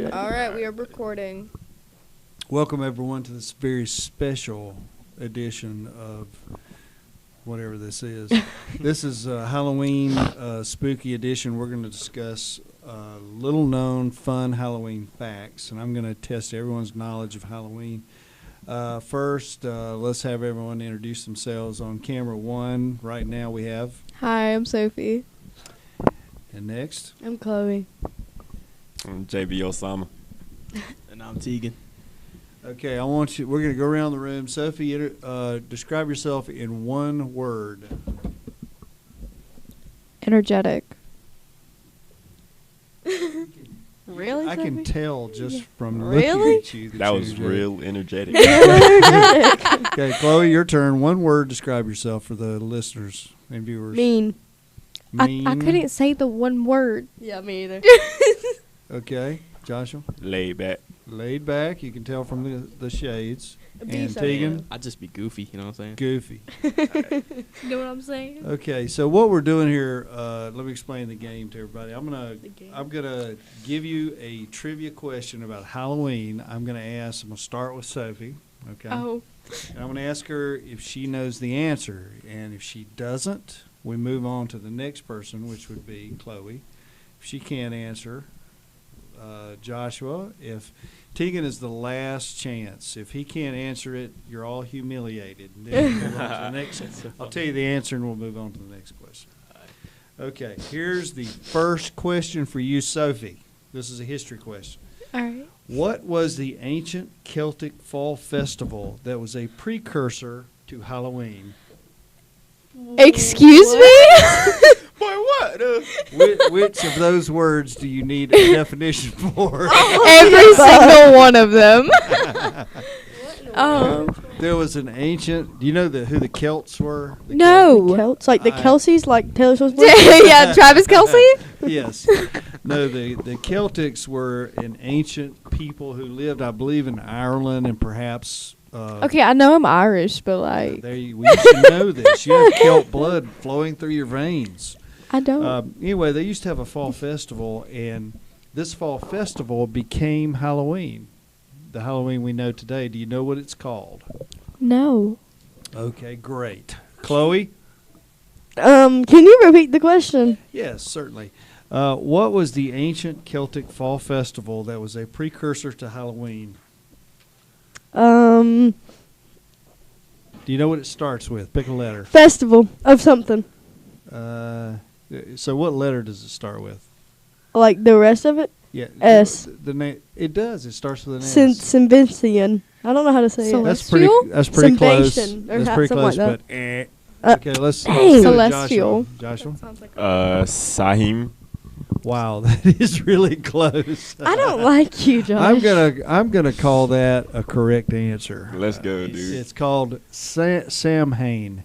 good. All right, we are recording. Welcome, everyone, to this very special edition of whatever this is. This is Halloween spooky edition. We're going to discuss little-known, fun Halloween facts, and I'm going to test everyone's knowledge of Halloween. First, let's have everyone introduce themselves on camera one. Right now we have... Hi, I'm Sophie. And next? I'm Kloe. I'm JB Osama. And I'm Tiegen. Okay, we're going to go around the room. Sophie, describe yourself in one word. Energetic. Really? I can tell just from Really? looking at you. That was real energetic. Okay, Kloe, your turn. One word, describe yourself for the listeners and viewers. Mean. Mean. I couldn't say the one word. Yeah, me either. Okay, Joshua. Laid back. Laid back. You can tell from the shades. And Decent. Tegan. I'd just be goofy, you know what I'm saying? Goofy. You know what I'm saying? Okay, so what we're doing here, let me explain the game to everybody. I'm gonna give you a trivia question about Halloween. I'm gonna start with Sophie. Okay. Oh. And I'm gonna ask her if she knows the answer, and if she doesn't, we move on to the next person, which would be Kloe. If she can't answer, Joshua. If Tiegen is the last chance. If he can't answer it, you're all humiliated. And then we'll move on to the next. I'll tell you the answer, and we'll move on to the next question. Okay, here's the first question for you, Sophie. This is a history question. All right. What was the ancient Celtic fall festival that was a precursor to Halloween? Excuse me? Boy, what? Which of those words do you need a definition for? Every single one of them. There was an ancient. Do you know who the Celts were? No. Celts? Like the I- Kelseys? Like Taylor Swift's Yeah, Travis Kelsey? Yes. No, the Celtics were an ancient people who lived, I believe, in Ireland and perhaps. Okay, I know I'm Irish, but like We should know this. You have Celt blood flowing through your veins. I don't. Anyway, they used to have a fall festival, and this fall festival became Halloween. The Halloween we know today. Do you know what it's called? No. Okay, great. Kloe? Can you repeat the question? Yes, certainly. What was the ancient Celtic fall festival that was a precursor to Halloween? Do you know what it starts with? Pick a letter. Festival of something. So what letter does it start with? Like the rest of it? Yeah. S. The name. It does. It starts with an S. Symbician. I don't know how to say it. That's pretty close. Symbation, or That's pretty something close, like but okay, let's go to Celestial. Joshua. Sahim. Wow, that is really close. I don't like you, Josh. I'm gonna call that a correct answer. Let's go, dude. It's called Samhain, Samhain.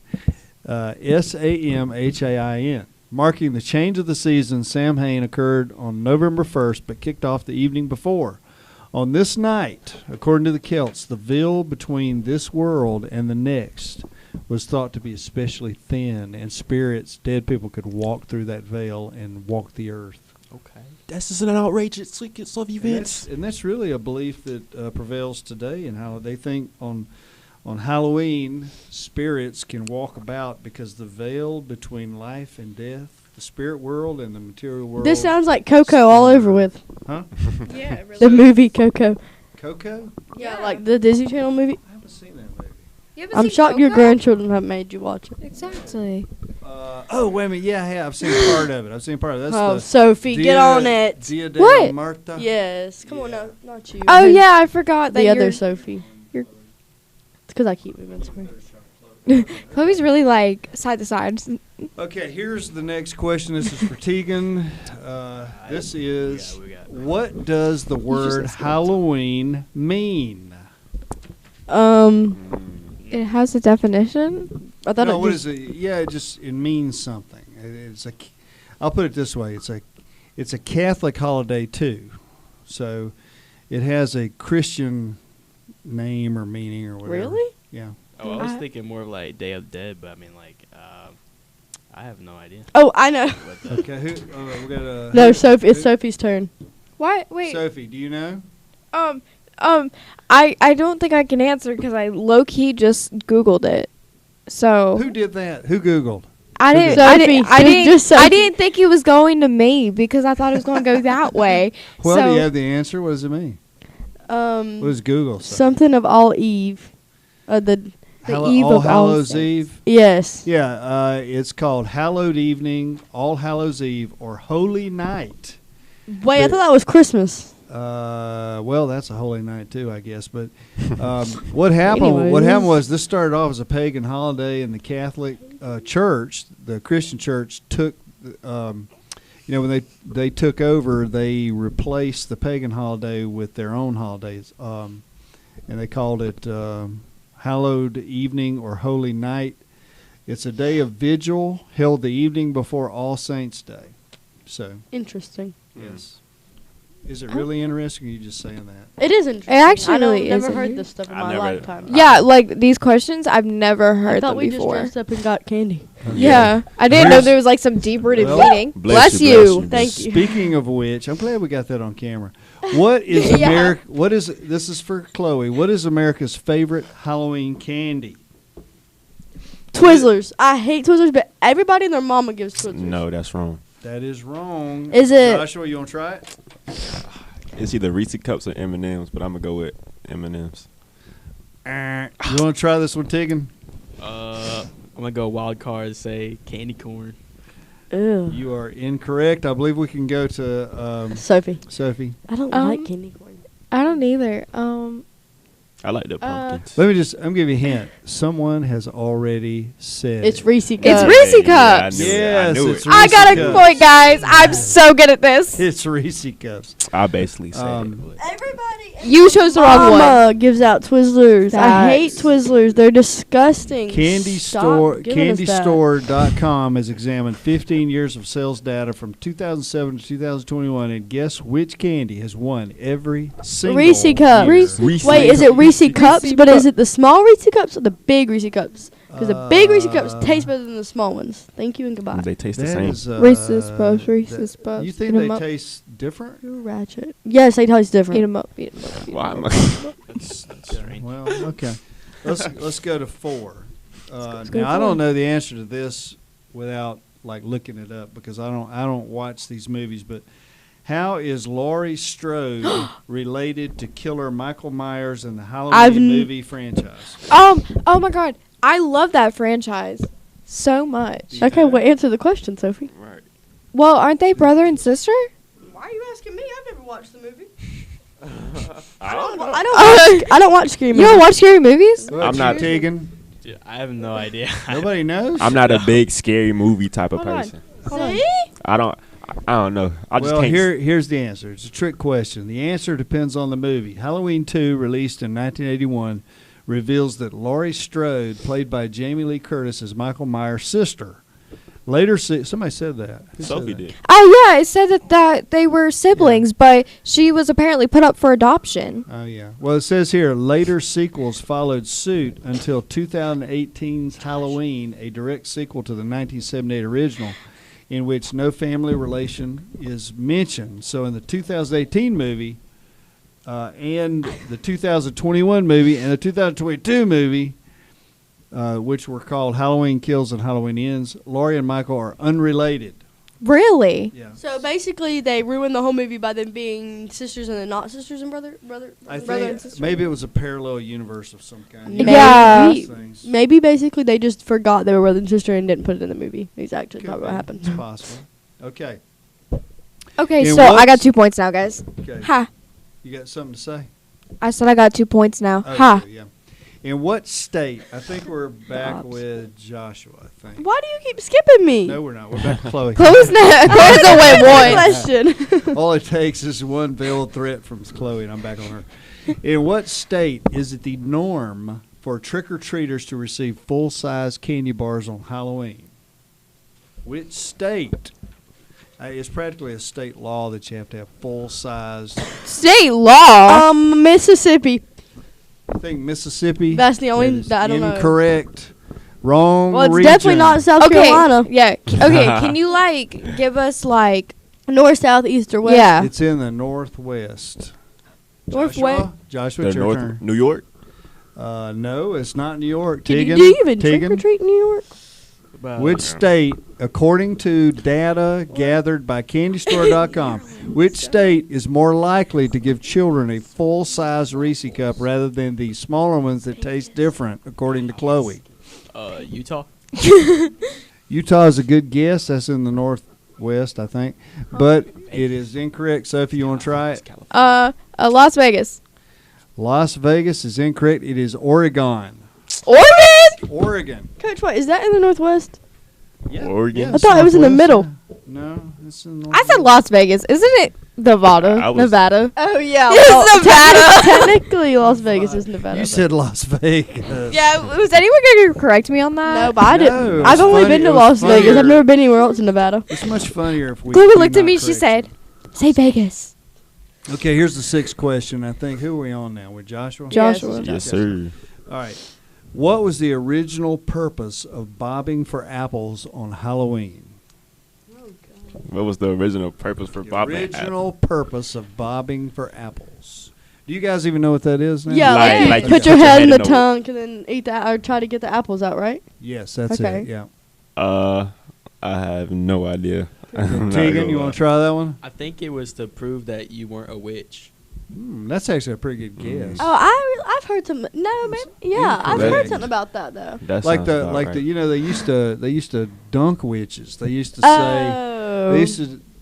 Marking the change of the season, Samhain occurred on November 1st, but kicked off the evening before. On this night, according to the Celts, the veil between this world and the next was thought to be especially thin, and spirits, dead people, could walk through that veil and walk the earth. Okay. This is an outrageous of events. And that's really a belief that prevails today, and how they think on Halloween, spirits can walk about because the veil between life and death, the spirit world and the material world. This sounds like Coco all over with. Huh? Yeah, it really The movie Coco. Coco? Yeah, like the Disney Channel movie. I haven't seen that movie. I'm shocked your grandchildren have made you watch it. Exactly. Oh, wait a minute. Yeah, I've seen part of it. That's Oh, Sophie, get on it. Dia de What? Marta. Yes. Come on, Yeah. not you. Oh yeah, I forgot that The other you're Sophie. you're- It's because I keep moving. Sorry. Chloe's really like side to side. Okay, here's the next question. This is for Tiegen. This is, what does the word Halloween mean? It has a definition. I thought No, it what just, is it? Yeah, it means something. I'll put it this way. It's a Catholic holiday too. So it has a Christian name or meaning or whatever. Really? Yeah. Oh, I was I- thinking more of like Day of the Dead, but I mean, like, I have no idea. Oh, I know. What the- Okay, we got No, Sophie. It's Sophie's turn. What? Wait. Sophie, do you know? I don't think I can answer because I low key just Googled it. So Who did that? Who Googled? I Who didn't. did? I didn't. I Sophie. didn't. Just I Sophie. didn't think it was going to me because I thought it was going to go that way. Well, so do you have the answer? What does it mean? What does Google say? Something of All Eve. The Eve All of All Hallows Saints. Eve. Yes. Yeah, it's called Hallowed Evening, All Hallows Eve, or Holy Night. Wait, I But- thought that was Christmas. Well, that's a holy night too, I guess. But what happened? What Anyways. happened was this started off as a pagan holiday, and the Catholic Church, the Christian Church, took, when they took over, they replaced the pagan holiday with their own holidays, and they called it Hallowed Evening or Holy Night. It's a day of vigil held the evening before All Saints' Day. So, Interesting. yes. Is it really interesting, or are you just saying that? It is interesting. actually I don't, really is never heard in this stuff in I my never- lifetime. yeah, like these questions, I've never I heard thought them we just before. dressed up and got candy. Yeah, I didn't know Here's- there was like some deep rooted Well, meaning. bless Bless you, you. bless you. Thank you. Speaking of which, I'm glad we got that on camera. What is Yeah. America? What is this is for Chloe? What is America's favorite Halloween candy? Twizzlers. I hate Twizzlers, but everybody and their mama gives Twizzlers. No, that's wrong. That is wrong. Is it- Joshua? You want to try it? It's either Reese Cups or M&M's, but I'm gonna go with M&M's. You want to try this one, Tiegen? I'm gonna go wild card. Say candy corn. Ew. You are incorrect. I believe we can go to Sophie. Sophie. I don't Um, like candy corn. I don't either. I like the pumpkins. Let me just. I'm giving you a hint. Someone has already said It's it. Reese Cups. It's Reese Yeah, I Cups. knew it. Yes, I knew it's it. I got a Reese Cups. point, guys. I'm so good at this. It's Reese Cups. I basically said Um, it. Everybody. You chose the wrong one. Mama gives out Twizzlers. I hate Facts. Twizzlers. They're disgusting. Stop giving us that. CandyStore.com has examined 15 years of sales data from 2007 to 2021, and guess which candy has won every single Reese Cups. year? Reese Wait, is it Reese Cups? But Cup. is it the small Reese Cups or the big Reese Cups? Because the big Reese Cups Uh, taste better than the small ones. Thank you and goodbye. They taste the That same. is, Reese's Puffs, that- Reese's Puffs. You think Eat 'em they up. taste different? You're ratchet. Yes, they taste Eat different. them up. Eat 'em up. Eat 'em Why up. am I? That's strange. Well, okay. Let's go to 4. Let's go Now I to don't 4. know the answer to this without like looking it up because I don't watch these movies. But how is Laurie Strode related to killer Michael Myers in the Halloween movie franchise? Oh my God, I love that franchise so much. Okay, well, answer the question, Sophie. Right. Well, aren't they brother and sister? Why are you asking me? I've never watched the movie. I don't know. I don't watch scary You movies. don't watch scary movies? What about I'm you, not- Tiegen. Dude, I have no idea. Nobody knows. I'm not a big scary movie type of Hold on. person. Hold on. See? I don't know. I just Well, can't. here's the answer. It's a trick question. The answer depends on the movie. Halloween 2, released in 1981, reveals that Laurie Strode, played by Jamie Lee Curtis, is Michael Myers' sister. Later, somebody said that. Who said Sophie that? did. Oh yeah, it said that they were siblings, but she was apparently put up for adoption. Oh, yeah. Well, it says here, later sequels followed suit until 2018's Halloween, a direct sequel to the 1978 original, in which no family relation is mentioned. So in the 2018 movie, and the 2021 movie, and the 2022 movie, which were called Halloween Kills and Halloween Ends, Laurie and Michael are unrelated. Really? Yeah. So basically, they ruined the whole movie by them being sisters and then not sisters and brother I and think sister. maybe it was a parallel universe of some kind. Maybe. Yeah. These things. Maybe basically they just forgot they were brother and sister and didn't put it in the movie. Exactly, Could probably what be. happened. It's possible. Okay. Okay, And so I what's- got 2 points now, guys. Okay. Ha! You got something to say? I said I got 2 points now. Oh, Ha! yeah. In what state? I think we're back Props. with Joshua, I think. Why do you keep skipping me? No, we're not. We're back to Chloe. Chloe's not. Chloe's away one. Question. All it takes is one veiled threat from Chloe, and I'm back on her. In what state is it the norm for trick-or-treaters to receive full-size candy bars on Halloween? Which state? It's practically a state law that you have to have full-size. State law. Mississippi. I think Mississippi. That's the only that is that I don't know. incorrect. Wrong Well, it's region. definitely not South Okay. Carolina. Yeah. Okay. Can you give us North, south, east, or west? Yeah. It's in the northwest. Northwest. Joshua, it's your turn. New York. No, it's not New York. Do Tiegen, you even trick or Tiegen, treat in New York? which state, according to data gathered by CandyStore.com, which state is more likely to give children a full-size Reese cup rather than the smaller ones that taste different, according to Kloe? Utah. Utah is a good guess. That's in the northwest, I think. But it is incorrect. Sophie, you want to try it? Las Vegas. Las Vegas is incorrect. It is Oregon. Oregon. Coach, what is that in the northwest? Yeah. Oregon. Yeah, I thought it was in the southwest. middle. No, it's in the I said Las Vegas. Isn't it Nevada? Nevada. Oh yeah, It's Nevada. technically Las Vegas is Nevada. You said Las Vegas. Yeah, was anyone going to correct me on that? no, but I No, didn't. it's I've only funny- been to it was Las Vegas. funnier. I've never been anywhere else in Nevada. It's much funnier if we. Chloe do looked at not me. She correct said, you. "Say Vegas." Okay, here's the sixth question. I think. Who are we on now? With Joshua? Joshua. Yes, sir. All right. What was the original purpose of bobbing for apples on Halloween? What was the original purpose for The bobbing? original purpose of bobbing for apples. Do you guys even know what that is now? Yeah, Like- like, like you you put your put your head head in the in the- tank and then eat that, or try to get the apples out, right? Yes, that's Okay. it. Yeah. I have no idea. I'm not Tegan, gonna you lie. want to try that one? I think it was to prove that you weren't a witch. That's actually a pretty good guess. Oh, I've heard some. No, maybe. Yeah, I've heard Incorrect. something about that though. That Like sounds the about like right. the you know they used to dunk witches. They used to say Oh.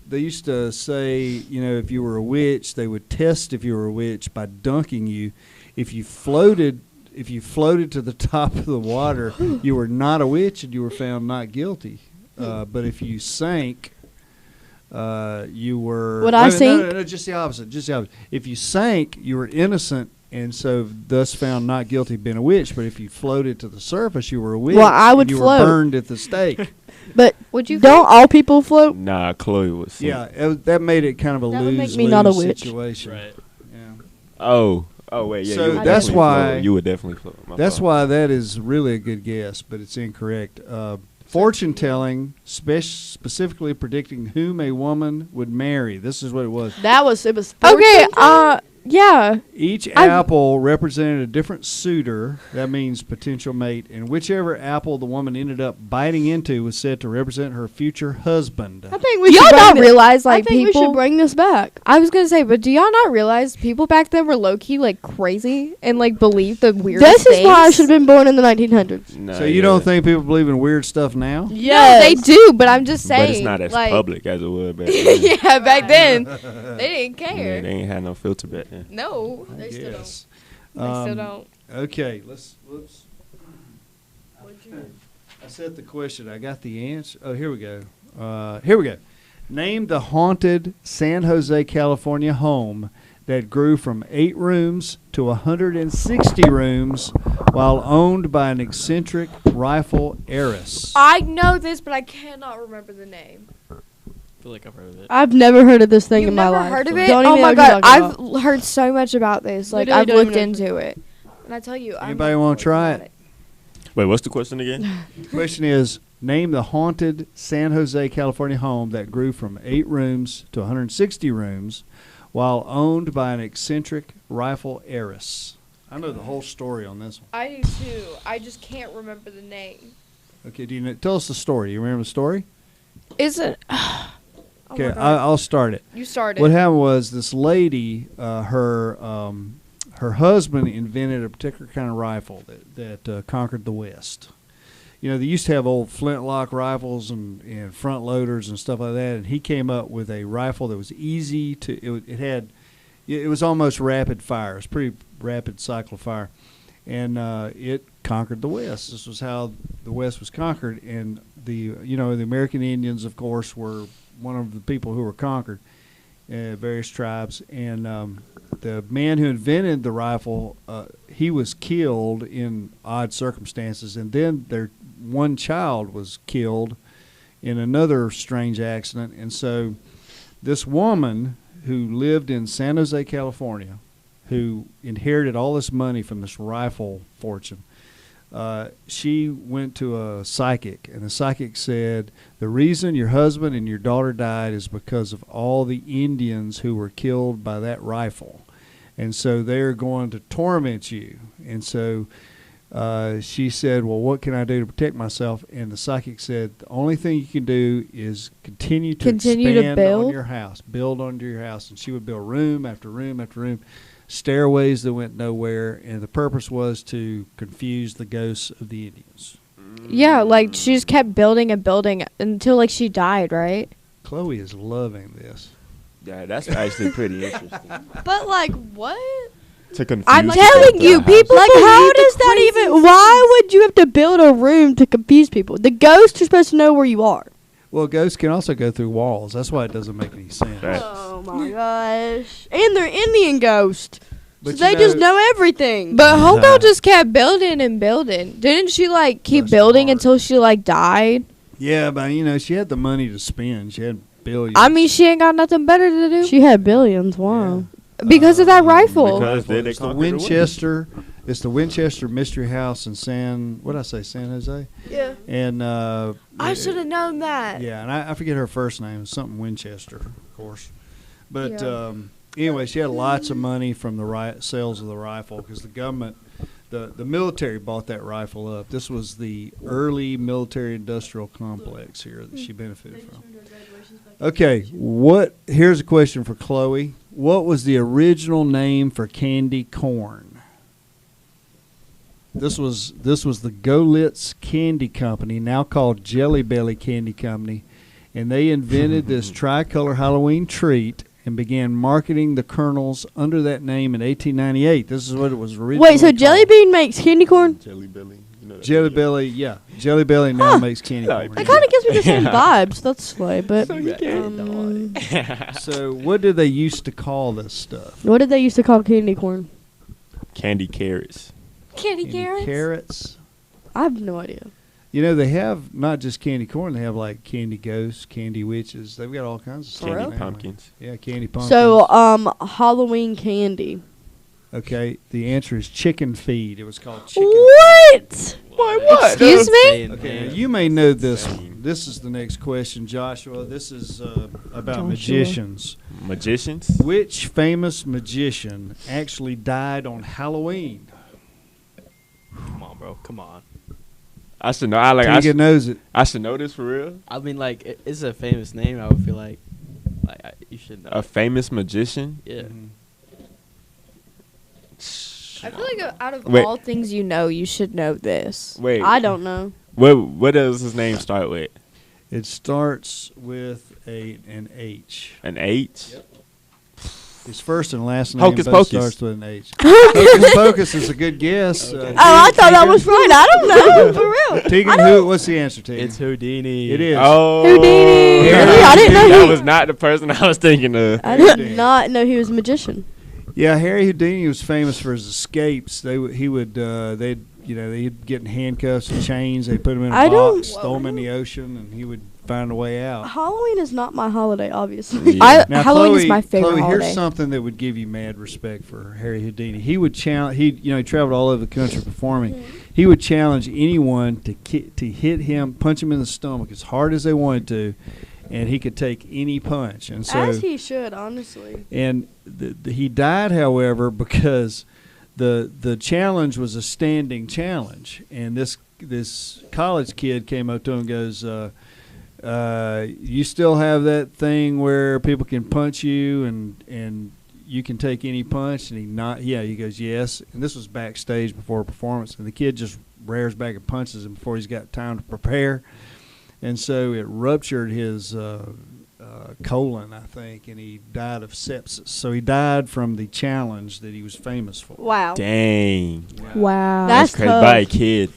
they used to say, you know, if you were a witch, they would test if you were a witch by dunking you. If you floated to the top of the water, you were not a witch and you were found not guilty. But if you sank, you were. Would I sink? No, just the opposite. Just the opposite. If you sank, you were innocent and so thus found not guilty of being a witch. But if you floated to the surface, you were a witch. Well, I and would you float. were burned at the stake. But Would you? don't all people float? Nah, Chloe was. Yeah, that made it kind of a That would make lose me not a lose witch. situation. Right. Yeah. Oh wait, yeah. So you would that's definitely why- float. You would definitely float. My That's fault. why that is really a good guess, but it's incorrect. Fortune telling, specifically predicting whom a woman would marry. This is what it was. It was. Okay. fortune Yeah. Each I've- apple represented a different suitor. That means potential mate. And whichever apple the woman ended up biting into was said to represent her future husband. I think we Do should y'all bring not thi- realize I like think we people? should bring this back. I was gonna say, but do y'all not realize people back then were low key like crazy and like believed the weirdest This is why I things? should have been born in the 1900s. Nah, So you don't think people believe in weird stuff now? No, they do, but I'm just saying. But it's not as like, public as it was back then. yeah, back then they didn't Yeah, care. they ain't had no filter back then. No, They still don't. Yes. they still don't. Okay, let's. Whoops. I set the question. I got the answer. Oh, here we go. Here we go. Name the haunted San Jose, California home that grew from 8 rooms to 160 rooms while owned by an eccentric rifle heiress. I know this, but I cannot remember the name. I feel like I've heard of it. I've never heard of this thing You've in my never life. heard of it? Don't Oh even my know what you're god, talking about. I've heard so much about this. Like Literally I've don't looked even know. into it, and I tell you, Anybody wanna try it? Wait, what's the question again? Question is, name the haunted San Jose, California home that grew from 8 rooms to 160 rooms while owned by an eccentric rifle heiress. I know the whole story on this one. I do too. I just can't remember the name. Okay, do you know, tell us the story. You remember the story? Is it? Okay, I'll start it. You started. What happened was this lady, her husband invented a particular kind of rifle that conquered the West. You know, they used to have old flintlock rifles and front loaders and stuff like that, and he came up with a rifle that was easy to. It was almost rapid fire. It was pretty rapid cycle of fire, and it conquered the West. This was how the West was conquered, and the American Indians, of course, were one of the people who were conquered, various tribes, and the man who invented the rifle, he was killed in odd circumstances, and then their one child was killed in another strange accident, and so this woman who lived in San Jose, California, who inherited all this money from this rifle fortune, she went to a psychic, and the psychic said the reason your husband and your daughter died is because of all the Indians who were killed by that rifle. And so they're going to torment you. And so she said, well, what can I do to protect myself? And the psychic said, the only thing you can do is continue to expand on your house, build onto your house. And she would build room after room after room, stairways that went nowhere. And the purpose was to confuse the ghosts of the Indians. Yeah, like she just kept building and building until like she died, right? Kloe is loving this. Yeah, that's actually pretty interesting. But like, what? To confuse I'm telling you, people Like, how believe the does that crazy even? Why would you have to build a room to confuse people? The ghosts are supposed to know where you are. Well, ghosts can also go through walls. That's why it doesn't make any sense. Right. Oh my gosh! And they're Indian ghosts, But so you they just know everything. But Hondo just kept building and building. Didn't she like keep Bless building her heart. until she like died? Yeah, but she had the money to spend. She had billions. I mean, she ain't got nothing better to do She had billions. Wow. because of that rifle. Because they It's the conquered the Winchester. It's the Winchester Mystery House in San Jose. Yeah. And I should have known that. Yeah, and I forget her first name. It's something Winchester, of course. But Yeah. anyway, she had lots of money from the sales of the rifle because the government, the military bought that rifle up. This was the early military-industrial complex here that she benefited from. Okay, here's a question for Kloe. What was the original name for candy corn? This was the Golitz Candy Company, now called Jelly Belly Candy Company, and they invented this tricolor Halloween treat and began marketing the kernels under that name in 1898. This is what it was originally Wait, so Jelly called. Bean makes candy corn? Jelly Belly. You know that Jelly joke? Belly, yeah. Jelly Belly now makes candy Yeah, corn. That kind of gives me the same Yeah. vibes. That's slay, but So what did they used to call this stuff? what did they used to call candy corn? Candy carrots. Candy Candy carrots. I have no idea. They have not just candy corn. They have like candy ghosts, candy witches. They've got all kinds of stuff. For real? Candy now. pumpkins. Yeah, candy pumpkins. So, Halloween candy. Okay, the answer is chicken feed. It was called chicken. What? Excuse me? Okay, now you may know this one. This is the next question, Joshua. This is about Joshua. magicians. Magicians? Which famous magician actually died on Halloween? Come on, bro. Come on. I should know. Tiegen knows it. I should know this for real. I mean, like, it's a famous name. I would feel like you should know. A famous magician? Yeah. I feel like out of Wait. all things you should know this. Wait. I don't know. What does his name start with? It starts with an H. An H? His first and last name Hocus both Pocus. starts with an H. Hocus Pocus is a good guess. Okay. Oh, I thought that Tiegen? was right. I don't know. For real. Tegan, what's the answer, Tegan? It's Houdini. It is. Oh. Houdini. Yeah. I didn't know That he was not the person I was thinking of. I did not know he was a magician. Yeah, Harry Houdini was famous for his escapes. They'd get in handcuffs and chains. They'd put him in a I don't- box, throw him in the ocean, and he would find a way out. Halloween is not my holiday, obviously. Yeah. Now, Halloween Kloe, is my favorite Kloe, holiday. here's something that would give you mad respect for Harry Houdini. He would challenge. He traveled all over the country performing. He would challenge anyone to hit him, punch him in the stomach as hard as they wanted to, and he could take any punch. And so, As he should, honestly. and he died, however, because the challenge was a standing challenge, and this college kid came up to him and goes, "You still have that thing where people can punch you and you can take any punch?" And he goes, "Yes." And this was backstage before a performance, and the kid just rears back and punches him before he's got time to prepare, and so it ruptured his colon, I think, and he died of sepsis. So he died from the challenge that he was famous for. Wow. Dang. Wow. That's crazy. tough. By a kid.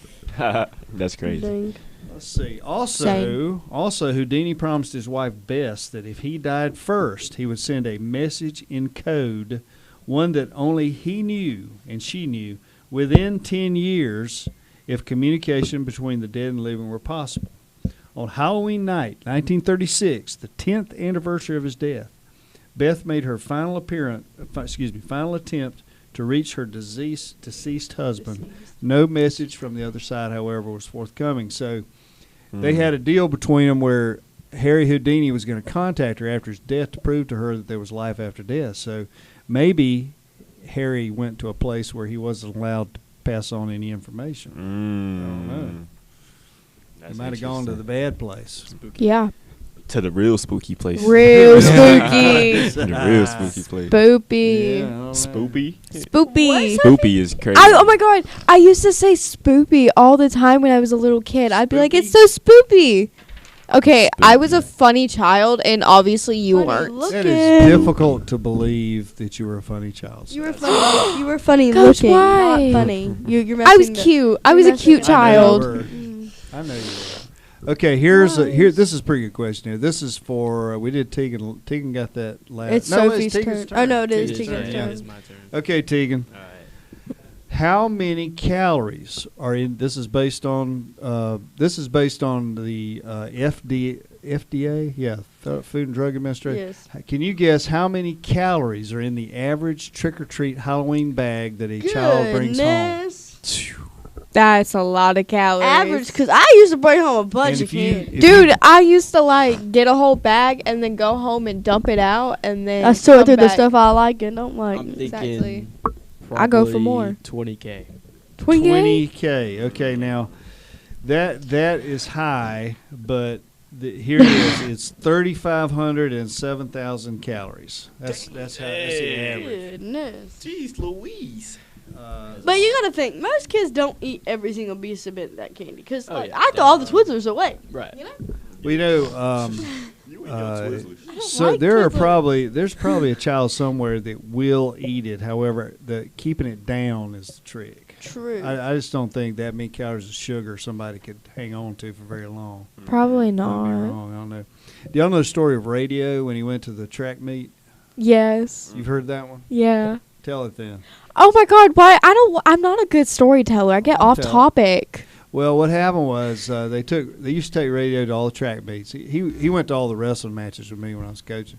That's crazy. Dang. Let's see. Same. Also, Houdini promised his wife Bess that if he died first, he would send a message in code, one that only he knew and she knew, within 10 years, if communication between the dead and living were possible. On Halloween night, 1936, the 10th anniversary of his death, Beth made her final attempt to reach her deceased husband. No message from the other side, however, was forthcoming. So they had a deal between them where Harry Houdini was going to contact her after his death to prove to her that there was life after death. So maybe Harry went to a place where he wasn't allowed to pass on any information. I don't know. He might have gone to the bad place. Spooky. Yeah. To the real spooky place. Real spooky. The real spooky place. Spoopy. Yeah, I don't know. Spoopy? Spoopy. Spoopy is crazy. Oh my god. I used to say spoopy all the time when I was a little kid. I'd be like, it's so spoopy. Okay, I was a funny child, and obviously you Funny weren't. look- It is difficult to believe that you were a funny child. You were funny. You were funny Coach, looking, why? not funny. You're I was messing the- cute. I was a messing cute up. I know child. you were. I know you were. Okay, here's here. This is a pretty good question here. This is for we did Tiegen. Tiegen got that last. It's no, Sophie's Tegan's turn. Oh no, it is Tegan's Tegan's yeah. turn. It's my turn. Okay, Tiegen. All right. How many calories are in? This is based on. This is based on the FDA. Yeah, Food and Drug Administration. Yes. Can you guess how many calories are in the average trick or treat Halloween bag that a child brings home? Goodness. That's a lot of calories. Average, because I used to bring home a bunch And of if you- candy. if Dude, I used to like get a whole bag and then go home and dump it out and then I sort come through the back. stuff I like and don't like. I'm Exactly. thinking I go for probably more. 20K. 20K. Okay, now that is high, but here it is. It's 3,500 and 7,000 calories. That's the average. Goodness. Jeez Louise. But you gotta think, most kids don't eat every single piece of that candy. Because Oh, yeah, I throw all the Twizzlers away. Right. You know? We know. You So like there's Twizzlers. probably a child somewhere that will eat it. However, keeping it down is the trick. True. I just don't think that many calories of sugar somebody could hang on to for very long. Probably Might be not. wrong. I don't know. Do y'all know the story of Radio when he went to the track meet? Yes. You've heard that one? Yeah. Tell it then. Oh my god, why I'm not a good storyteller. I get off Tell it. topic. Well, what happened was they used to take Radio to all the track meets. He went to all the wrestling matches with me when I was coaching,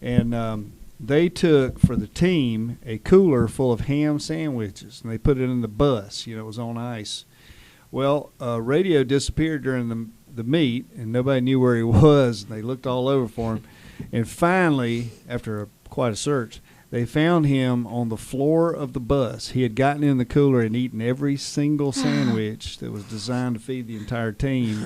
and they took for the team a cooler full of ham sandwiches, and they put it in the bus. You know, it was on ice. Well, Radio disappeared during the meet, and nobody knew where he was. And they looked all over for him, and finally, after quite a search, they found him on the floor of the bus. He had gotten in the cooler and eaten every single sandwich that was designed to feed the entire team.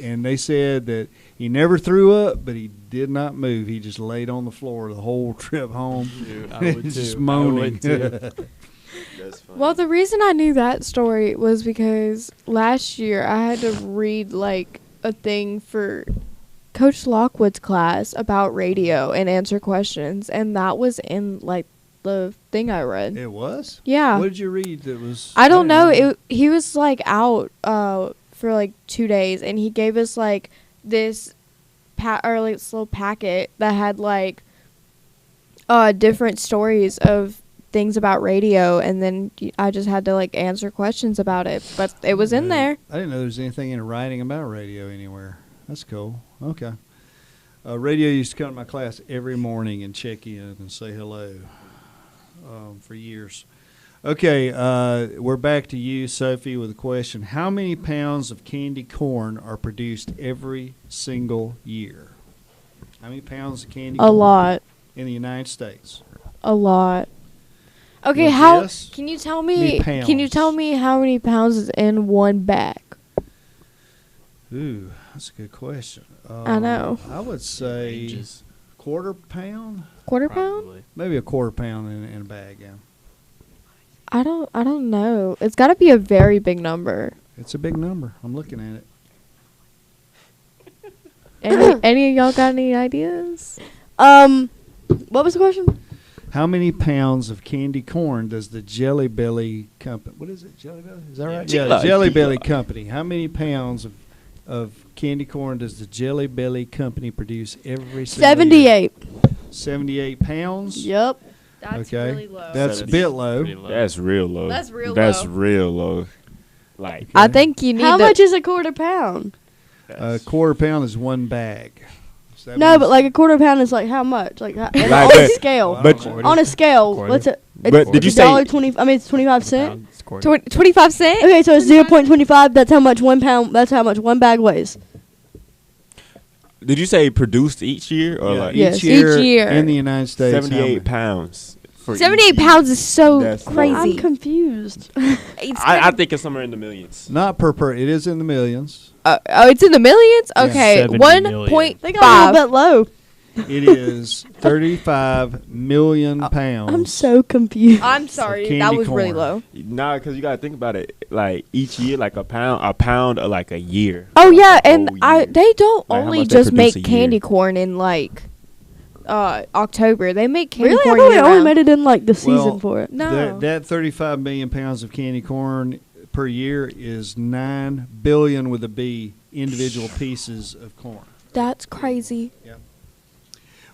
And they said that he never threw up, but he did not move. He just laid on the floor the whole trip home, Dude, I would just too. moaning. I would too. That's funny. Well, the reason I knew that story was because last year I had to read like a thing for Coach Lockwood's class about radio and answer questions, and that was in like the thing I read. It was? Yeah. What did you read that was? I don't know. didn't He was like out for like 2 days, and he gave us like this this little packet that had like different stories of things about radio, and then I just had to like answer questions about it. But it was in there. I didn't know there was anything in writing about radio anywhere. That's cool. Okay. Radio used to come to my class every morning and check in and say hello for years. Okay, we're back to you, Sophie, with a question. How many pounds of candy corn are produced every single year? How many pounds of candy corn? A lot. In the United States. A lot. Okay, Wanna how guess? can you tell Many me? Can you pounds. tell me how many pounds is in one bag? Ooh, that's a good question. I know. I would say Ranges. quarter pound, Quarter pound? Probably. maybe a quarter pound in a bag. Yeah, I don't know. It's got to be a very big number. it's a big number. I'm looking at it. Any of y'all got any ideas? What was the question? How many pounds of candy corn does the Jelly Belly company? What is it? Jelly Belly? Is that right? Yeah, Yeah, the Jelly Jelly. Belly company. How many pounds of candy corn does the Jelly Belly company produce every single year? 78. 78 pounds. Yep. That's Okay. really low. That's a Seventy. bit low. Pretty low. That's real low. That's real That's low. real low. Like I think you need How to- much is a quarter pound? A quarter pound is one bag. That No, means- but like a quarter pound is like how much? Like on Like, a but- scale. but- On a scale, Quarter. what's it? But did you say- $1.20? I mean, it's 25 cents. 25 cents? Okay, so it's 0.25. That's how much 1 pound. That's how much one bag weighs. Did you say produced each year or Yeah, like Yes. Each year. in the United States. how 78 many? pounds? For 78 each pounds is so That's crazy. I'm confused. It's I think it's somewhere in the millions. Not per. It is in the millions. oh, it's in the millions? Yeah. Okay, 70 1.5. They got a little bit low. It is 35 million pounds. I'm so confused. I'm sorry, candy that was really corn. low. Nah, because you gotta think about it. Like each year, like a pound, like a year. Oh Like, yeah, a and whole year. they don't Like, how only much they just produce make a year. candy corn in like October. They make candy Really? I corn thought they year only round. made it in like the season Well, for it. No. That 35 million pounds of candy corn per year is 9 billion with a B individual pieces of corn. That's crazy.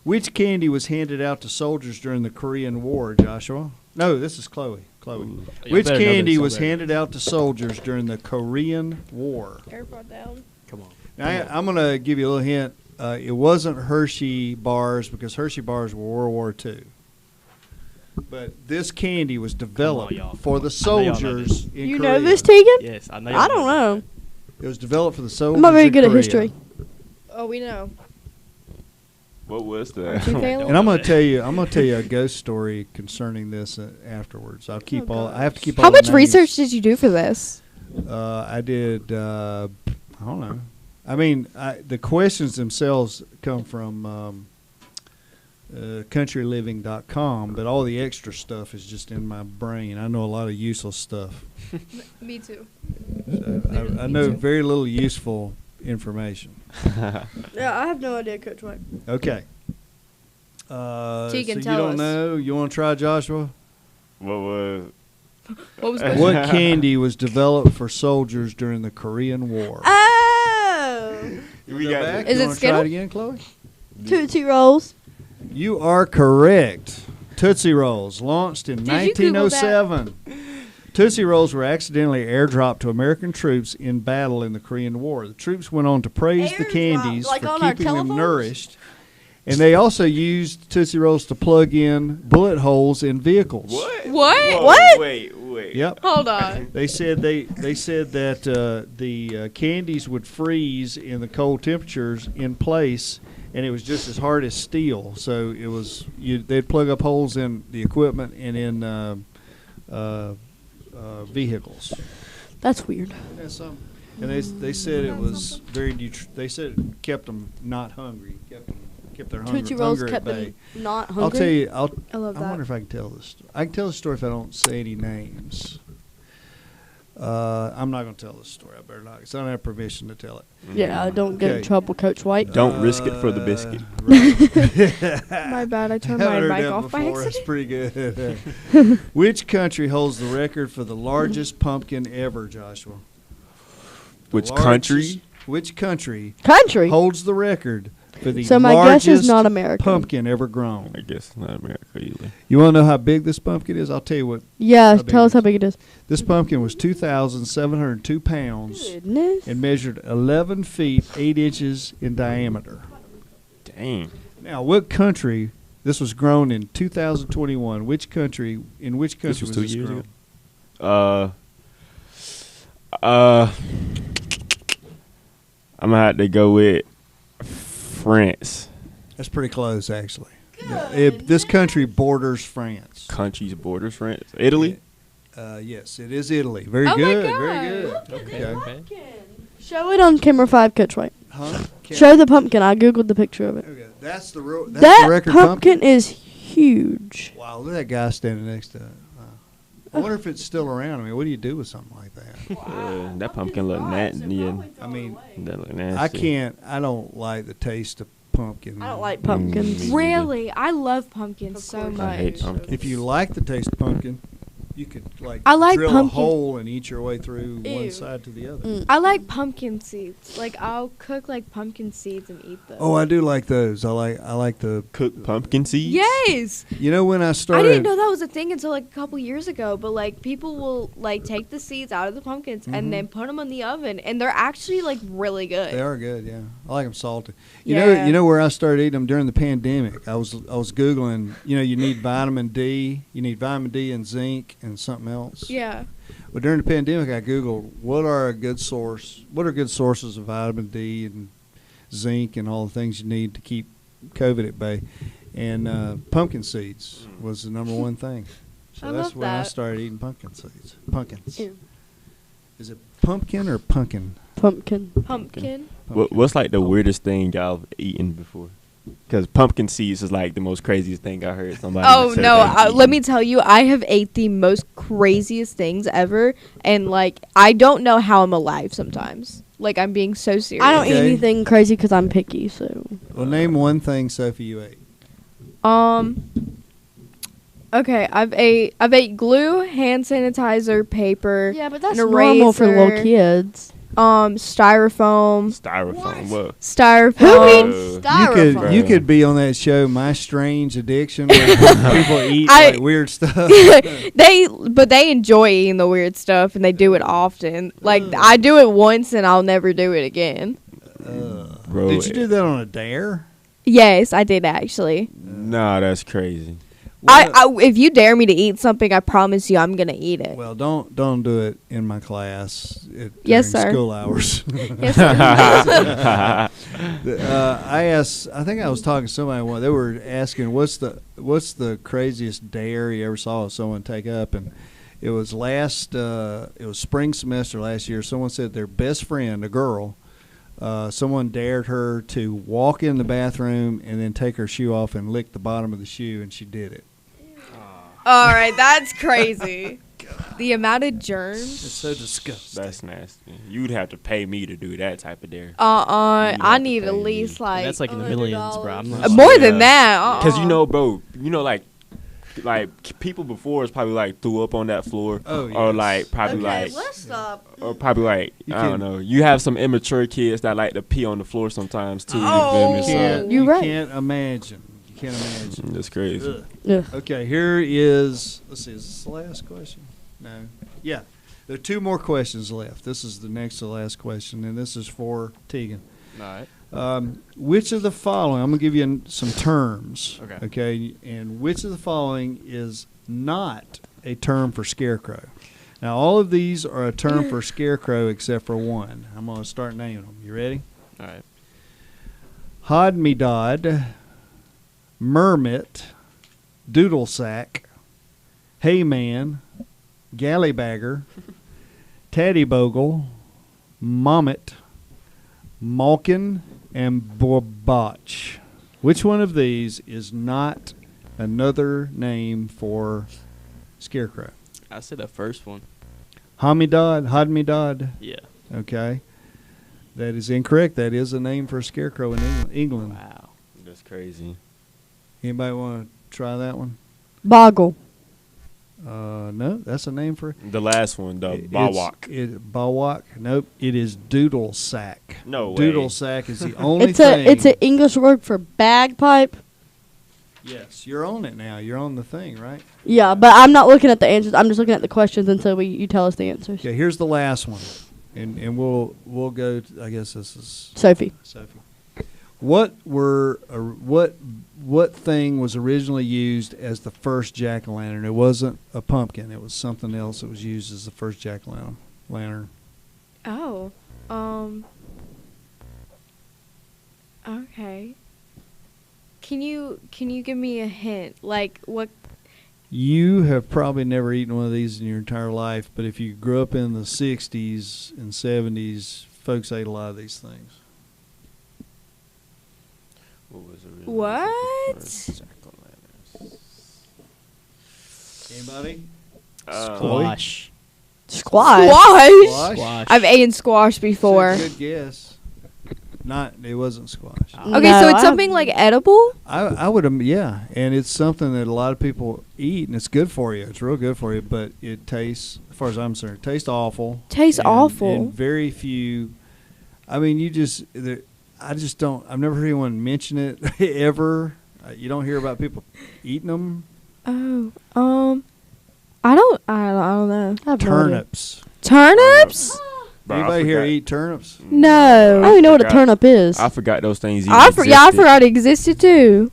Which candy was handed out to soldiers during the Korean War, Joshua? No, this is Kloe. Kloe. Yeah, Which better know candy this, I was better. handed out to soldiers during the Korean War? Come on. Now, I'm going to give you a little hint. It wasn't Hershey bars because Hershey bars were World War II. But this candy was developed y'all. for the I know y'all know soldiers in You Korea. know this, Tiegen? Yes, I know. I don't know. It was developed for the soldiers. I'm not very in good at Korea. history. Oh, we know. What was that? And I'm going to tell you a ghost story concerning this afterwards. I'll keep Oh, I have to keep all How the much names. research did you do for this? I did. I don't know. I mean, the questions themselves come from countryliving.com, but all the extra stuff is just in my brain. I know a lot of useless stuff. Me too. So I know very little useful information. Yeah, I have no idea, Coach White. Okay. Tegan, so you tell don't us. know? You want to try, Joshua? What was? What was What candy was developed for soldiers during the Korean War? Oh! We Go got back. Is You it wanna try Skittle? it again, Chloe? Tootsie Rolls. You are correct. Tootsie Rolls, launched in Did you Google that? 1907. Tootsie Rolls were accidentally airdropped to American troops in battle in the Korean War. The troops went on to praise the Airdrop, candies like for on our keeping them telephones? nourished. And they also used Tootsie Rolls to plug in bullet holes in vehicles. What? What? Whoa, What? Wait. Yep. Hold on. They said that the candies would freeze in the cold temperatures in place, and it was just as hard as steel. So it was they'd plug up holes in the equipment and in vehicles. That's weird. That's something. And they said it was very. They said it kept them not hungry. Kept their Tootsie Rolls hunger kept at bay. them not hungry. I'll tell you. I love I that. wonder if I can tell this. I can tell the story if I don't say any names. I'm not going to tell this story. I better not, because I don't have permission to tell it. Yeah, I don't get in Okay. trouble, Coach White. Don't risk it for the biscuit. Right. My bad. I turned Haven't my heard mic that off by before. That's accident. pretty good. Which country holds the record for the largest pumpkin ever, Joshua? The Which country? largest- Which country Country. holds the record for the So my largest guess is not America. pumpkin ever grown? I guess not America either. You want to know how big this pumpkin is? I'll tell you what. Yeah, How big tell it us how is. big it is. This pumpkin was 2,702 pounds Goodness. and measured 11 feet 8 inches in diameter. Dang. Now, what country? This was grown in 2021. Which country? In which country This was 2 this years grown? ago. I'm gonna have to go with France. That's pretty close, actually. This country borders France. Countries borders France. Italy. Yes, it is Italy. Very Oh my good. God. Very good. Okay. Show it on camera 5, Coach White. Huh? Show the pumpkin. I googled the picture of it. Okay. That's the real. That's That the record pumpkin is huge. Wow, look at that guy standing next to it. Wow. I wonder if it's still around. I mean, what do you do with something like that? That pumpkin look nasty. Yeah, I mean, that look nasty. I can't. I don't like the taste of pumpkin. I don't like pumpkins. Me Really, I love pumpkins so course. much. I hate pumpkin. If you like the taste of pumpkin, You could like I like drill pumpkin. a hole and eat your way through Ew. one side to the other. Mm. I like pumpkin seeds. Like I'll cook like pumpkin seeds and eat them. Oh, I do like those. I like the. Cooked pumpkin seeds. Yes. You know when I I started. didn't know that was a thing until like a couple years ago. But like people will like take the seeds out of the pumpkins Mhm. and then put them in the oven, and they're actually like really good. They are good, yeah. I like them salty. Yeah. You know where I started eating them during the pandemic. I was googling. You know, you need vitamin D. You need vitamin D and zinc and something else. Yeah. But during the pandemic, I googled what are good sources of vitamin D and zinc and all the things you need to keep COVID at bay. And pumpkin seeds was the number one thing. So I that's love when I that. started eating pumpkin seeds. Pumpkins. Ew. Is it pumpkin or pumpkin? Pumpkin. Pumpkin. What's like the weirdest thing y'all eaten before? Because pumpkin seeds is like the most craziest thing I heard somebody. Oh say no! they eaten. Let me tell you, I have ate the most craziest things ever, and like I don't know how I'm alive sometimes. Like I'm being so serious. I don't eat Okay. anything crazy because I'm picky. So Well, name one thing, Sophie, you ate. Okay, I've ate glue, hand sanitizer, paper. yeah, but that's an normal for little eraser. kids. Styrofoam. Styrofoam. What? Styrofoam. You could be on that show, My Strange Addiction, where people eat I- like weird stuff. They enjoy eating the weird stuff and they do it often. Like I do it once and I'll never do it again. Bro, Did you do that on a dare? Yes, I did actually. Nah, that's crazy. If you dare me to eat something, I promise you I'm gonna eat it. Well, don't do it in my class. Yes, during sir. School hours. Yes, sir. I think I was talking to somebody. They were asking what's the craziest dare you ever saw someone take up, and it was it was spring semester last year. Someone said their best friend, a girl, someone dared her to walk in the bathroom and then take her shoe off and lick the bottom of the shoe, and she did it. All right, that's crazy. The amount of germs. It's so disgusting. That's nasty. You'd have to pay me to do that type of dare. I have need to at pay least me. like That's like in the millions, bro. I'm not more Yeah. than that. Because bro, like people before is probably like threw up on that floor. Oh, yes. Or like probably Okay, like let's stop. or probably like You I don't can- know. You have some immature kids that like to pee on the floor sometimes too. Oh. You feel me? So, You're right. Can't imagine. You can't imagine. that's crazy. Ugh. Yeah. Okay, here is. Let's see. Is this the last question? No. Yeah. There are two more questions left. This is the next to last question, and this is for Tiegen. All right. Which of the following? I'm gonna give you some terms. Okay. Okay. And which of the following is not a term for scarecrow? Now, all of these are a term for scarecrow except for one. I'm gonna start naming them. You ready? All right. Hodmedod, Mermit, Doodle Sack, Hayman, Gallybagger, Taddybogle, Mommet, Malkin, and Borbotch. Which one of these is not another name for scarecrow? I said the first one. Hodmedod. Yeah. Okay. That is incorrect. That is a name for a scarecrow in England. Wow. That's crazy. Anybody want to try that one? Boggle. No, that's a name for The last one, the It's- Bawak. Bawak. Nope. It is doodle sack. No way. Doodle sack is the only It's thing. it's an English word for bagpipe. Yes, you're on it now. You're on the thing, right? Yeah, but I'm not looking at the answers. I'm just looking at the questions until you tell us the answers. Okay. Here's the last one, and we'll go. I guess this is Sophie. Sophie. What thing was originally used as the first jack-o'-lantern? It wasn't a pumpkin. It was something else that was used as the first jack-o'-lantern. Oh. Okay. Can you give me a hint? Like what? You have probably never eaten one of these in your entire life, but if you grew up in the 60s and 70s, folks ate a lot of these things. What was it? What? Anybody? Squash. Squash. Squash. Squash? I've eaten squash before. Good guess. It wasn't squash. Okay, No, so it's I something like edible. I would yeah, and it's something that a lot of people eat, and it's good for you. It's real good for you, but it tastes, as far as I'm concerned, tastes awful. Tastes awful. And very few. I mean, I just don't. I've never heard anyone mention it ever. You don't hear about people eating them. Oh, I don't know. I have no idea. Turnips. Turnips? Bro, I Anybody here forgot. eat turnips? No. I don't even know what a forgot. turnip is. I forgot those things even I existed. forgot it existed too.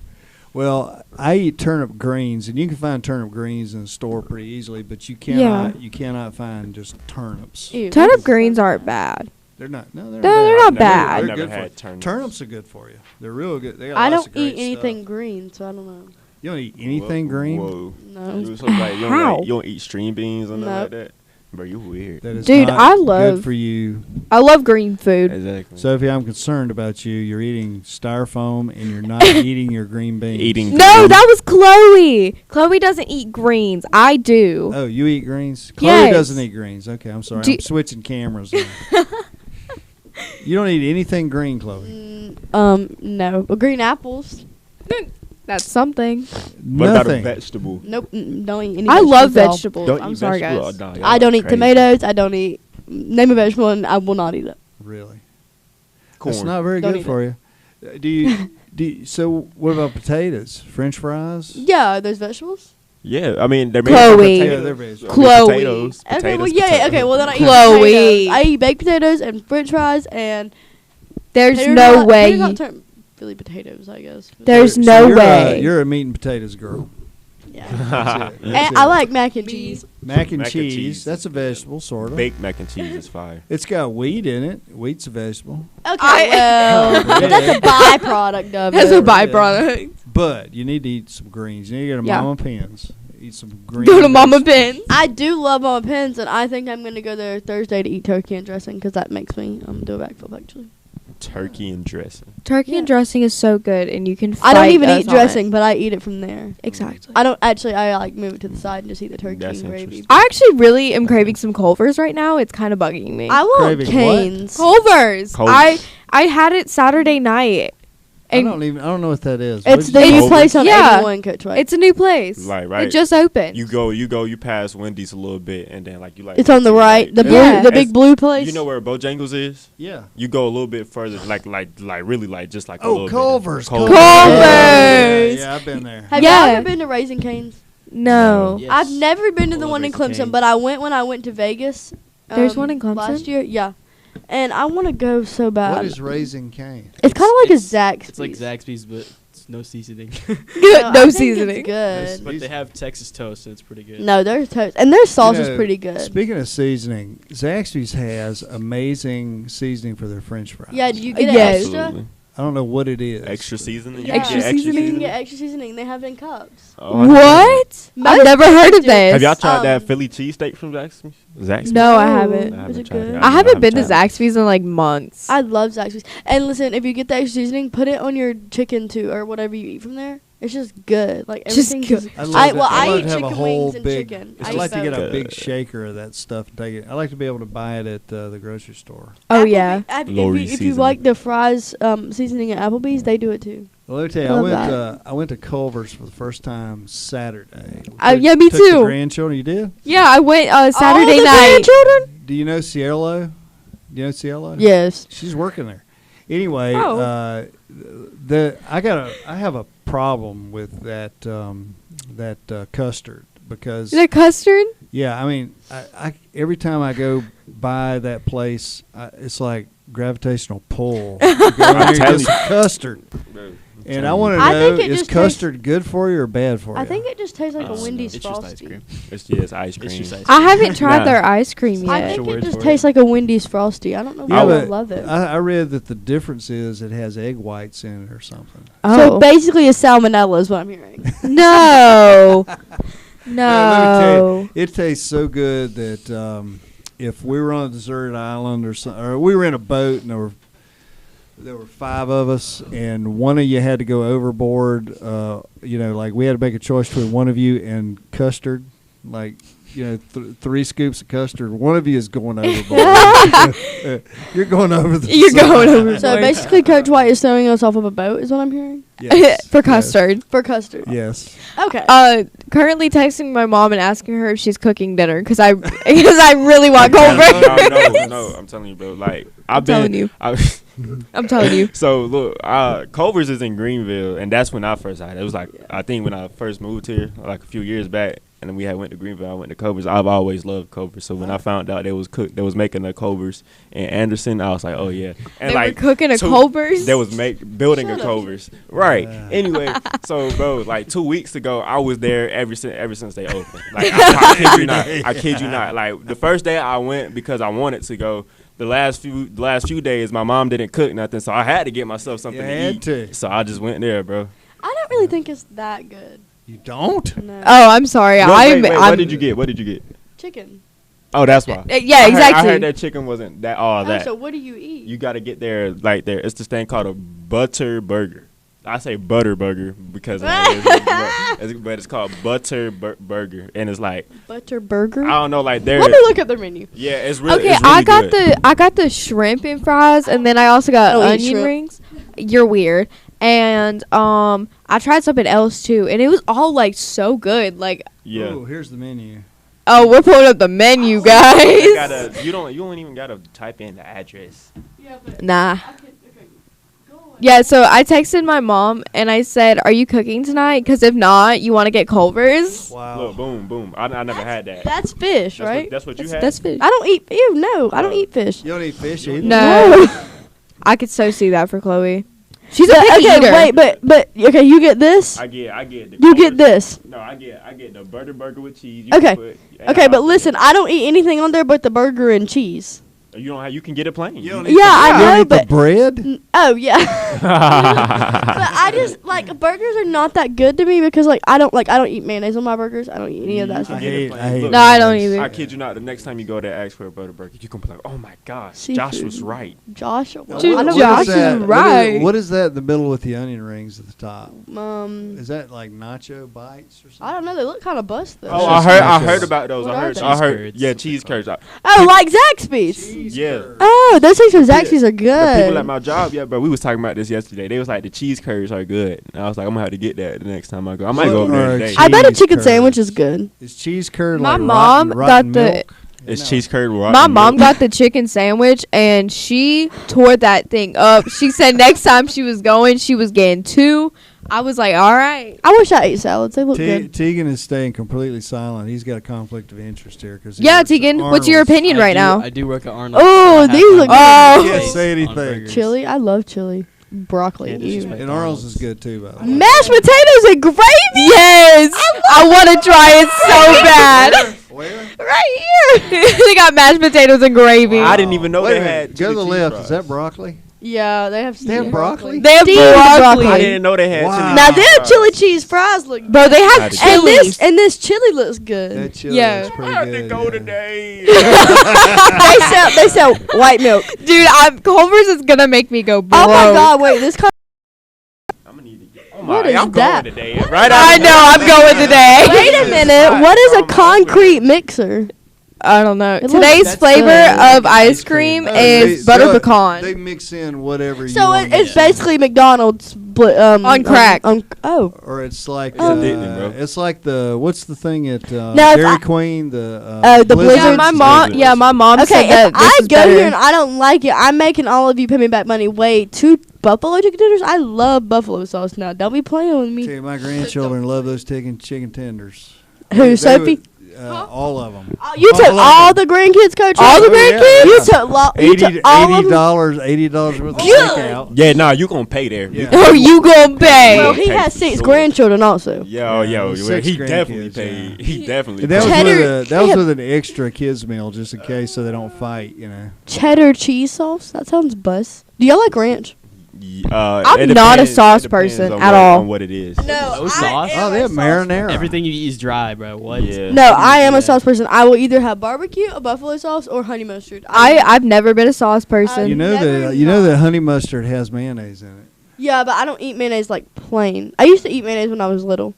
Well, I eat turnip greens, and you can find turnip greens in the store pretty easily, but you cannot find just turnips. Ew. Turnip greens aren't bad. They're not. No, they're They're bad. not bad. I've They're never good for had you. turnips. Turnips are good for you. They're real good. They got I lots don't of great eat anything stuff. green, so I don't know. You don't eat anything green? Whoa. No. You so like, you, How? you don't eat string beans or nothing Nope. like that? Bro, you weird. That is Dude, not I good love- for you. I love green food. Exactly. Sophie, I'm concerned about you. You're eating styrofoam, and you're not eating your green beans. Eating- No, that was Chloe. Chloe doesn't eat greens. I do. Oh, you eat greens? Chloe Yes. doesn't eat greens. Okay, I'm sorry. Do- I'm switching cameras now. You don't eat anything green, Chloe? No. Well, green apples. That's something. What about a Nothing. vegetable? Nope. Don't eat any I love at all. vegetables. Don't I'm eat sorry, vegetable? guys. Oh, nah, y'all I don't are eat crazy. tomatoes. I don't eat. Name a vegetable, and I will not eat it. Really? Corn. It's not very Don't good eat for you. So what about potatoes? French fries? Yeah, are those vegetables? Yeah, I mean, they're made Chloe. from Yeah, potatoes. they're vegetables. I mean, Chloe. Potatoes, Okay, well, potatoes, yeah. potatoes. Okay, well then I eat Chloe. potatoes. I eat baked potatoes and French fries and. There's they're no not- way. they're not you- turn- really potatoes, I guess. There's So no you're way. you're a meat and potatoes girl. Yeah. That's it. And That's I it. like mac and cheese. mac and Mac and cheese. cheese. That's a vegetable, sort of. Baked mac and cheese is fire. It's got wheat in it. Wheat's a vegetable. Okay, well, that's a byproduct of That's it. a byproduct. But you need to eat some greens. You need to go to Yeah. Mama Penn's. Eat some green. Go to Mama vegetables. Ben's. I do love Mama Penn's, and I think I'm going to go there Thursday to eat turkey and dressing because that makes me do a backflip, actually. Turkey and dressing. Turkey and Yeah. dressing is so good, and you can. I don't fight even us eat on dressing, it. but I eat it from there. Exactly. I don't actually. I like move it to the side and just eat the turkey That's and gravy. interesting. I actually really am craving some Culvers right now. It's kind of bugging me. I want Craving what? Canes. Culvers. Culvers. I had it Saturday night. I And don't know what that is. It's What'd the you new say? place on Yeah. 81 Coachway. it's a new place. Right. It just opened. You pass Wendy's a little bit, and then like you like. It's on the to, right, like- the blue, Yeah. the big blue place. You know where Bojangles is? Yeah. You go a little bit further, like really like just like a Oh, little Culvers. bit. Culvers. Yeah, I've been there. Have Yeah. you ever been to Raising Cane's? no. Yes. I've never been to I the love one in Raising Clemson, Cane's. but I went when I went to Vegas. There's one in Clemson? last year. Yeah, and I want to go so bad. What is Raising Cane? It's kind of like a It's- Zaxby's. It's like Zaxby's, but it's no seasoning. I no think seasoning. It's good. But they have Texas toast, and it's pretty good. No, their toast and their sauce is know, pretty good. Speaking of seasoning, Zaxby's has amazing seasoning for their French fries. Yeah, do you get Yes. extra? Absolutely. I don't know what it is. Extra seasoning. Yeah. Extra You seasoning? can get extra seasoning. They have it in cups. Oh, I didn't know What? Most I've never heard of do. this. Have y'all tried that Um, Philly cheesesteak from Zaxby's? No, I Oh, haven't. I Is it tried good? it. I haven't been to tried it. Zaxby's in like months. I love Zaxby's. And listen, if you get the extra seasoning, put it on your chicken too, or whatever you eat from there. It's just good. Like Just everything's good. I love I that. well, I love eat to have a chicken whole wings and big. chicken. I'd I like eat to get both. a big shaker of that stuff and take it. I like to be able to buy it at the grocery store. Oh Applebee- yeah. Lori if you seasoning. like the fries seasoning at Applebee's, they do it too. Well, let me tell you, Love I went to Culver's for the first time Saturday. Yeah, me Took the too. grandchildren, you did? Yeah, I went Saturday All the night. grandchildren? Do you know Cielo? Do you know Cielo? Yes. She's working there. Anyway, Oh. I have a problem with that custard because The custard? yeah, I mean, I every time I go by that place, it's like gravitational pull. You go in there, I'm you telling get some custard, and I want to I know: think it is just custard good for you or bad for you? I think it just tastes like a Wendy's It's just ice Frosty. cream. It's ice cream. It's just ice I cream. haven't tried Nah. their ice cream I yet. think Word it just for tastes like a Wendy's Frosty. I don't know Yeah, why I but love it. I read that the difference is it has egg whites in it or something. So Oh. basically, a salmonella is what I'm hearing. No. Let me tell No. you, it tastes so good that if we were on a deserted island or we were in a boat and there were 5 of us and one of you had to go overboard, like we had to make a choice between one of you and custard, like 3 scoops of custard, one of you is going overboard. You're going over the You're side. going over. So basically, Coach White is throwing us off of a boat, is what I'm hearing? Yes. For custard. For custard. Yes. Okay. Currently texting my mom and asking her if she's cooking dinner because I really want Culvers. No, I'm telling you, bro. Like I'm telling you. I'm telling you. So look, Culvers is in Greenville, and that's when I first had it. It was like I think when I first moved here, like a few years back, and then we had went to Greenville. I went to Culvers. I've always loved Culvers. So when I found out they was making a Culvers in Anderson, I was like, oh yeah. And They like were cooking a Culvers. They was building Shut a up. Culvers, right? Anyway, so bro, like 2 weeks ago, I was there ever since they opened. Like I kid you not. I kid you not. Like the first day I went because I wanted to go. The last few days, my mom didn't cook nothing, so I had to get myself something to eat. So I just went there, bro. I don't really think it's that good. You don't? No. Oh, I'm sorry. Wait, what did you get? What did you get? Chicken. Oh, that's why. Yeah, exactly. I heard that chicken wasn't that all that. So what do you eat? You got to get there like there. It's this thing called a butter burger. I say butter burger because but it's called butter burger, and it's like Butter burger? I don't know, like there. Let me look at their menu. Yeah, it's really. Okay, it's really I got the shrimp and fries, and then I also got I don't eat onion shrimp. rings. You're weird. And I tried something else too, and it was all like so good. Like, Yeah. Ooh, here's the menu. oh, we're pulling up the menu, You guys. don't even gotta type in the address. Nah. Yeah, so I texted my mom and I said, "Are you cooking tonight? Because if not, you want to get Culver's." Wow. Look, boom. I never had that. That's fish, right? That's what you had. That's fish. I don't eat. Ew, no, I don't eat fish. You don't eat fish either? No. I could so see that for Chloe. She's a But, picky okay, eater. wait, but okay, you get this. I get. The You get Culver's. this. No, I get the butter burger with cheese. You Okay. can put- Okay, but listen, I don't eat anything on there but the burger and cheese. You don't have. You can get it plain. You don't Yeah, eat the, I you don't know, eat the but- bread? Oh yeah. But I just like burgers are not that good to me because like I don't eat mayonnaise on my burgers. I don't eat any of that You stuff. can get it plain. I hate Look, No, I don't either. I kid you not. The next time you go there, ask for a butter burger. You can be like, "Oh my gosh, Josh Seafood. was right." Josh, Dude, I don't Josh is is that? right. What is that in the middle with the onion rings at the top? Is I that like nacho bites or something? don't know. They look kind of bust though. Oh, That's I just heard nachos. about those. What I are heard. they? I heard. Cheese Yeah, curds. cheese curds. Oh, like Zaxby's. Yeah. Oh, those things from Zaxby's are The good. people at my job, yeah, but we was talking about this yesterday. They was like the cheese curds are good. And I was like, I'm gonna have to get that the next time I go. I might go over there Or today. I bet a cheese chicken curds. sandwich is good. Is cheese curd My like mom rotten got the- milk? It's No. cheese curd. My mom got the chicken sandwich and she tore that thing up. She said next time she was going, she was getting 2. I was like, all right. I wish I ate salads. They look good. Tegan is staying completely silent. He's got a conflict of interest here. Cause he Yeah, works at Tegan, what's your Arnold's. opinion right now? I do work at Arnold. Oh, these look good. Oh. You can't say anything. Chili. I love chili. Broccoli. Yeah, Ew. disrespect. And Arnold's is good too, by the way. Mashed potatoes and gravy. Yes. I want to try it so bad. Where? Right here. They got mashed potatoes and gravy. I didn't even know Wait they a minute. had. Go to the chili left. cheese Is that fries. broccoli? Yeah, they have. They have steamed broccoli? They have Steamed broccoli. I didn't know they had. Wow. chili Now cheese them fries. chili cheese fries look. Bro, they have And chilies. and this chili looks good. That chili Yeah. is I pretty have good. to go yeah. today. they sell white milk. Dude, Culver's is going to make me go broke. Oh my god! Wait, this. I'm gonna need to get. Oh What my! is I'm that? going today. Right I out. know, I'm going today. Wait a minute. What is a concrete mixer? I don't know. It Today's looks- flavor that's of ice cream Oh, is they- butter they- pecan. They mix in whatever you So want. it's basically McDonald's On crack. Oh. Or it's like It's addicting, bro. it's like the what's the thing at Now, if Dairy I- Queen the the yeah, Blizzards? my mom. Yeah, my mom Okay, said that if this I is go better. here and I don't like it, I'm making all of you pay me back money. Wait, 2 buffalo chicken tenders? I love buffalo sauce now. Don't be playing with me. Tell you, my grandchildren love those chicken tenders. Who, They Sophie? would, all of them. You took all of all the them. grandkids, Coach? All the Oh, yeah, grandkids? You yeah. took, you took all of them? $80 worth of Good. takeout. Yeah, nah, you gonna pay there. Yeah. Oh, you gonna pay? Well, Okay, he has for 6 sure. grandchildren also. Yo, yo, Yeah, well, 6 he definitely grandkids, paid. yeah. He definitely. That was, paid. Cheddar- with, that they was have- with an extra kids meal just in case so they don't fight, you know. Cheddar cheese sauce? That sounds buzz. Do y'all like ranch? I'm It not a depends- sauce it depends person on at what- all. On what it is. No sauce? Oh, they have marinara. Everything you eat is dry, bro. What? Yeah. No, I am Yeah. a sauce person. I will either have barbecue, a buffalo sauce, or honey mustard. I've never been a sauce person. You know Never that you know not. that honey mustard has mayonnaise in it. Yeah, but I don't eat mayonnaise like plain. I used to eat mayonnaise when I was little,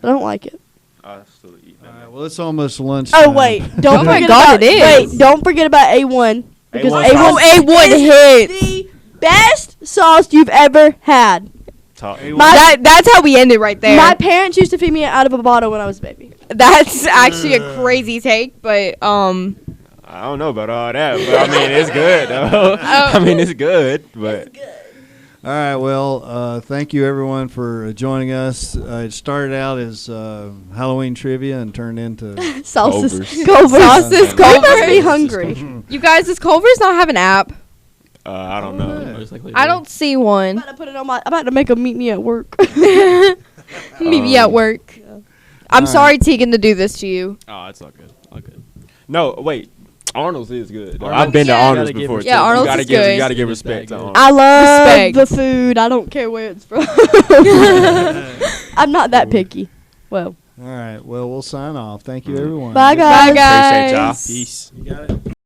but I don't like it. I still eat that. Well, it's almost lunchtime. Oh wait, don't Oh my forget God, about, it is. Wait, don't forget about A1 because A1 A1, A1 is hits. the best sauce you've ever had. Talk. That's how we ended right there. My parents used to feed me out of a bottle when I was a baby. That's actually a crazy take, but I don't know about all that, but I mean it's good though. I mean it's good, but All right. Well, thank you everyone for joining us. It started out as Halloween trivia and turned into Sauces. Culvers. Culvers. Sauces, You must be Culvers. hungry. you guys, does Culver's not have an app? I don't know. Most likely I do. don't see I'm one. about to put it on my. I'm about to make a meet me at work. Meet me at work. I'm All sorry, Tiegen, to do this to you. Oh, it's all good. All good. No, wait. Arnold's is good. though. Arnold's- I've been to Yeah. Arnold's You gotta give before. respect. Yeah, too. Arnold's you gotta is give, good. You gotta give It is that respect to good. Arnold's. I love Respect. the food. I don't care where it's from. I'm not that picky. Well, All right. Well, we'll sign off. Thank you, everyone. bye guys. Bye, guys. Appreciate y'all. Peace. You got it.